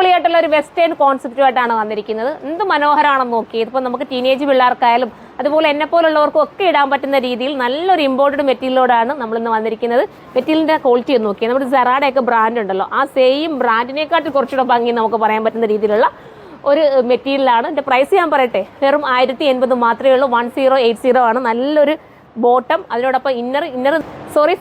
അടിപൊളിയായിട്ടുള്ള ഒരു വെസ്റ്റേൺ കോൺസെപ്റ്റുമായിട്ടാണ് വന്നിരിക്കുന്നത്. എന്ത് മനോഹരമാണെന്ന് നോക്കി. ഇതിപ്പോൾ നമുക്ക് ടീനേജ് പിള്ളേർക്കായാലും അതുപോലെ എന്നെപ്പോലുള്ളവർക്കും ഒക്കെ ഇടാൻ പറ്റുന്ന രീതിയിൽ നല്ലൊരു ഇമ്പോർട്ടഡ് മെറ്റീരിയലോടാണ് നമ്മളിന്ന് വന്നിരിക്കുന്നത്. മെറ്റീരിയലിൻ്റെ ക്വാളിറ്റി ഒന്ന് നോക്കി. നമ്മുടെ സെറാഡയൊക്കെ ബ്രാൻഡ് ഉണ്ടല്ലോ, ആ സെയിം ബ്രാൻഡിനെക്കാട്ടിൽ കുറച്ചുകൂടെ ഭംഗി നമുക്ക് പറയാൻ പറ്റുന്ന രീതിയിലുള്ള ഒരു മെറ്റീരിയലാണ്. എൻ്റെ പ്രൈസ് ഞാൻ പറയട്ടെ, വെറും 1080 മാത്രമേ ഉള്ളൂ. 1080 ആണ്. നല്ലൊരു ബോട്ടം, അതിനോടൊപ്പം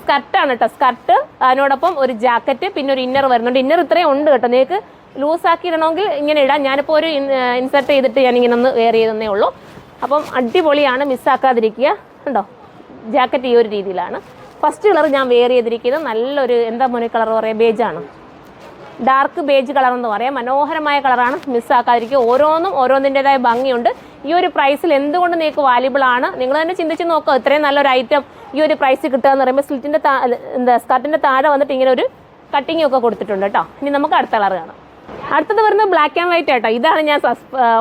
സ്കർട്ടാണ് കേട്ടോ. സ്കർട്ട്, അതിനോടൊപ്പം ഒരു ജാക്കറ്റ്, പിന്നെ ഒരു ഇന്നർ വരുന്നുണ്ട്. ഇന്നർ ഇത്രയും ഉണ്ട് കേട്ടോ. നിങ്ങൾക്ക് ലൂസാക്കി ഇടണമെങ്കിൽ ഇങ്ങനെ ഇടാം. ഞാനിപ്പോൾ ഒരു ഇൻസർട്ട് ചെയ്തിട്ട് ഞാനിങ്ങനെ ഒന്ന് വെയർ ചെയ്തേ ഉള്ളൂ. അപ്പം അടിപൊളിയാണ്, മിസ്സാക്കാതിരിക്കുക. ഉണ്ടോ, ജാക്കറ്റ് ഈ ഒരു രീതിയിലാണ്. ഫസ്റ്റ് കളർ ഞാൻ വെയർ ചെയ്തിരിക്കുന്നത് നല്ലൊരു എന്താ മോനെ കളർ പറയാം, ബേജാണ്. ഡാർക്ക് ബേജ് കളർ എന്ന് പറയാം. മനോഹരമായ കളറാണ്, മിസ്സാക്കാതിരിക്കുക. ഓരോന്നിൻ്റെതായ ഭംഗിയുണ്ട്. ഈ ഒരു പ്രൈസിൽ എന്തുകൊണ്ട് നിങ്ങൾക്ക് വാല്യുബിൾ ആണ്. നിങ്ങൾ തന്നെ ചിന്തിച്ച് നോക്കുക, ഇത്രയും നല്ലൊരു ഐറ്റം ഈ ഒരു പ്രൈസ് കിട്ടുക എന്ന് പറയുമ്പോൾ സ്കർട്ടിൻ്റെ താഴെ വന്നിട്ട് ഇങ്ങനെ ഒരു കട്ടിങ് ഒക്കെ കൊടുത്തിട്ടുണ്ട് കേട്ടോ. ഇനി നമുക്ക് അടുത്ത കളർ കാണാം. അടുത്തത് വരുന്നത് ബ്ലാക്ക് ആൻഡ് വൈറ്റ് ആട്ടോ. ഇതാണ് ഞാൻ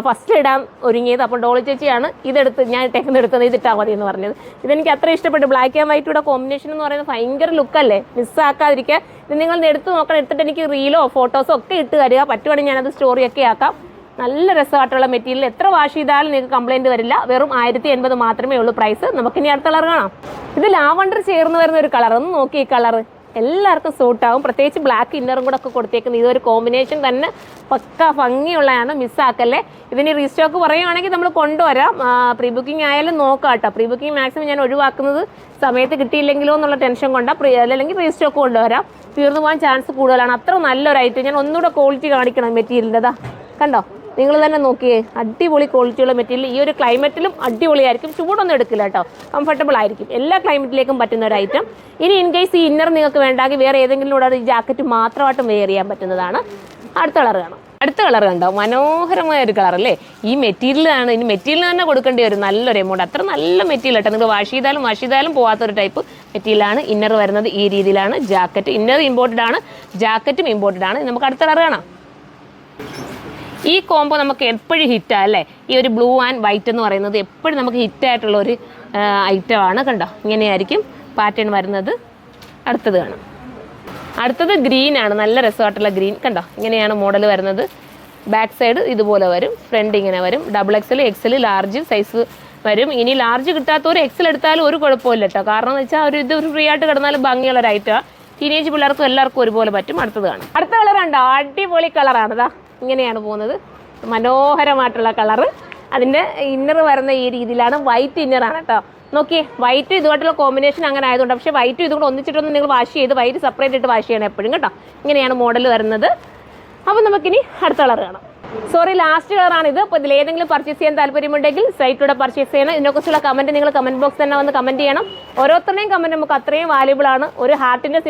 ഫസ്റ്റ് ഇടാൻ ഒരുങ്ങിയത്. അപ്പോൾ ഡോളി ചേച്ചിയാണ് ഞാൻ എടുത്തത് ഇതിട്ടാൽ മതി എന്ന് പറഞ്ഞത്. ഇതെനിക്ക് അത്ര ഇഷ്ടപ്പെട്ടു. ബ്ലാക്ക് ആൻഡ് വൈറ്റൂടെ കോമ്പിനേഷൻ എന്ന് പറയുന്നത് ഭയങ്കര ലുക്കല്ലേ, മിസ്സാക്കാതിരിക്കുക. ഇത് നിങ്ങൾ എടുത്ത് നോക്കണം. എടുത്തിട്ട് എനിക്ക് റീലോ ഫോട്ടോസോ ഒക്കെ ഇട്ട് തരിക. പറ്റുവാണെങ്കിൽ ഞാനത് സ്റ്റോറിയൊക്കെ ആക്കാം. നല്ല രസമായിട്ടുള്ള മെറ്റീരിയൽ. എത്ര വാഷ് ചെയ്താലും നിങ്ങൾക്ക് കംപ്ലൈൻറ്റ് വരില്ല. വെറും 1080 മാത്രമേ ഉള്ളൂ പ്രൈസ്. നമുക്കിനി അടുത്ത കളർ കാണാം. ഇത് ലാവണ്ടർ ചേർന്ന് വരുന്ന ഒരു കളർ. ഒന്ന് നോക്കി, ഈ കളർ എല്ലാവർക്കും സൂട്ടാവും. പ്രത്യേകിച്ച് ബ്ലാക്ക് ഇന്നറും കൂടെ ഒക്കെ കൊടുത്തേക്കുന്നത് ഇതൊരു കോമ്പിനേഷൻ തന്നെ പക്ക ഭംഗിയുള്ളതാണ്, മിസ്സാക്കല്ലേ. ഇതിന് റീസ്റ്റോക്ക് പറയുകയാണെങ്കിൽ നമ്മൾ കൊണ്ടുവരാം. പ്രീ ബുക്കിംഗ് ആയാലും നോക്കാം കേട്ടോ. പ്രീ ബുക്കിംഗ് മാക്സിമം ഞാൻ ഒഴിവാക്കുന്നത് സമയത്ത് കിട്ടിയില്ലെങ്കിലോ എന്നുള്ള ടെൻഷൻ കൊണ്ടാണ്. അല്ലെങ്കിൽ റീസ്റ്റോക്ക് കൊണ്ടുവരാം. തീർന്നു പോകാൻ ചാൻസ് കൂടുതലാണ്. അത്ര നല്ലൊരു ഐറ്റം. ഞാൻ ഒന്നുകൂടെ ക്വാളിറ്റി കാണിക്കണം മെറ്റീരിയലിൻ്റെതാ. കണ്ടോ, നിങ്ങൾ തന്നെ നോക്കിയേ, അടിപൊളി ക്വാളിറ്റിയുള്ള മെറ്റീരിയൽ. ഈ ഒരു ക്ലൈമറ്റിലും അടിപൊളിയായിരിക്കും. ചൂടൊന്നും എടുക്കില്ല കേട്ടോ, കംഫർട്ടബിൾ ആയിരിക്കും. എല്ലാ ക്ലൈമറ്റിലേക്കും പറ്റുന്ന ഒരു ഐറ്റം. ഇനി ഇൻ കേസ് ഈ ഇന്നർ നിങ്ങൾക്ക് വേണ്ടാങ്കിൽ വേറെ ഏതെങ്കിലും കൂടെ ഈ ജാക്കറ്റ് മാത്രമായിട്ടും വെയർ ചെയ്യാൻ പറ്റുന്നതാണ്. അടുത്ത കളർ കാണാം. അടുത്ത കളർ കണ്ടോ, മനോഹരമായ ഒരു കളർ അല്ലേ. ഈ മെറ്റീരിയലാണ്, ഇനി മെറ്റീരിയൽ തന്നെ കൊടുക്കേണ്ടി വരും നല്ലൊരു എമൗണ്ട്. അത്ര നല്ല മെറ്റീരിയൽ കേട്ടോ. നിങ്ങൾ വാഷ് ചെയ്താലും പോകാത്തൊരു ടൈപ്പ് മെറ്റീരിയലാണ്. ഇന്നർ വരുന്നത് ഈ രീതിയിലാണ്. ജാക്കറ്റ് ഇന്നർ ഇമ്പോർട്ടഡ് ആണ്, ജാക്കറ്റും ഇമ്പോർട്ടഡ് ആണ്. നമുക്ക് അടുത്ത കളർ കാണാം. ഈ കോംബോ നമുക്ക് എപ്പോഴും ഹിറ്റാണ് അല്ലേ. ഈ ഒരു ബ്ലൂ ആൻഡ് വൈറ്റ് എന്ന് പറയുന്നത് എപ്പോഴും നമുക്ക് ഹിറ്റായിട്ടുള്ള ഒരു ഐറ്റമാണ്. കണ്ടോ, ഇങ്ങനെയായിരിക്കും പാറ്റേൺ വരുന്നത്. അടുത്തത് കാണാം. അടുത്തത് ഗ്രീനാണ്. നല്ല രസമായിട്ടുള്ള ഗ്രീൻ. കണ്ടോ, ഇങ്ങനെയാണ് മോഡൽ വരുന്നത്. ബാക്ക് സൈഡ് ഇതുപോലെ വരും, ഫ്രണ്ട് ഇങ്ങനെ വരും. XXL, XL, ലാർജ് സൈസ് വരും. ഇനി ലാർജ് കിട്ടാത്തവർ XL എടുത്താലും ഒരു കുഴപ്പമില്ല കേട്ടോ. കാരണം എന്ന് വെച്ചാൽ ഇത് ഫ്രീ ആയിട്ട് കിടന്നാലും ഭംഗിയുള്ള ഒരു ഐറ്റമാണ്. ടീനേജ് പിള്ളേർക്കും എല്ലാവർക്കും ഒരുപോലെ പറ്റും. അടുത്തത് കാണാം. അടുത്ത കളർ ഉണ്ടോ, അടിപൊളി കളറാണ്. ഇതാ ഇങ്ങനെയാണ് പോകുന്നത്. മനോഹരമായിട്ടുള്ള കളറ്. അതിൻ്റെ ഇന്നർ വരുന്ന ഈ രീതിയിലാണ്. വൈറ്റ് ഇന്നറാണ് കേട്ടോ. നോക്കിയേ, വൈറ്റ് ഇതുമായിട്ടുള്ള കോമ്പിനേഷൻ അങ്ങനെ ആയതുകൊണ്ട്. പക്ഷേ വൈറ്റും ഇതും കൂടെ ഒന്നിച്ചിട്ടൊന്നും നിങ്ങൾ വാഷ് ചെയ്ത് വൈറ്റ് സെപ്പറേറ്റ് ഇട്ട് വാഷ് ചെയ്യണം എപ്പോഴും കേട്ടോ. ഇങ്ങനെയാണ് മോഡൽ വരുന്നത്. അപ്പോൾ നമുക്കിനി അടുത്ത കളർ കാണാം. ലാസ്റ്റ് കളറാണിത്. അപ്പോൾ ഇതിൽ ഏതെങ്കിലും പർച്ചേസ് ചെയ്യാൻ താല്പര്യമുണ്ടെങ്കിൽ സൈറ്റിലൂടെ പർച്ചേസ് ചെയ്യണം. ഇതിനെക്കുറിച്ചുള്ള കമൻറ്റ് നിങ്ങൾ കമൻറ്റ് ബോക്സ് തന്നെ വന്ന് കമൻറ്റ് ചെയ്യണം. ഓരോരുത്തരുടെയും കമൻറ്റ് നമുക്ക് അത്രയും വാല്യുബിൾ ആണ്. ഒരു ഹാർട്ടിൻ്റെ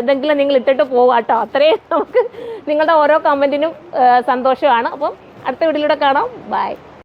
ഇതെങ്കിലും നിങ്ങൾ ഇട്ടിട്ട് പോകുക കേട്ടോ. അത്രയും നമുക്ക് നിങ്ങളുടെ ഓരോ കമൻറ്റിനും സന്തോഷമാണ്. അപ്പം അടുത്ത വീഡിയോയിലൂടെ കാണാം. ബൈ.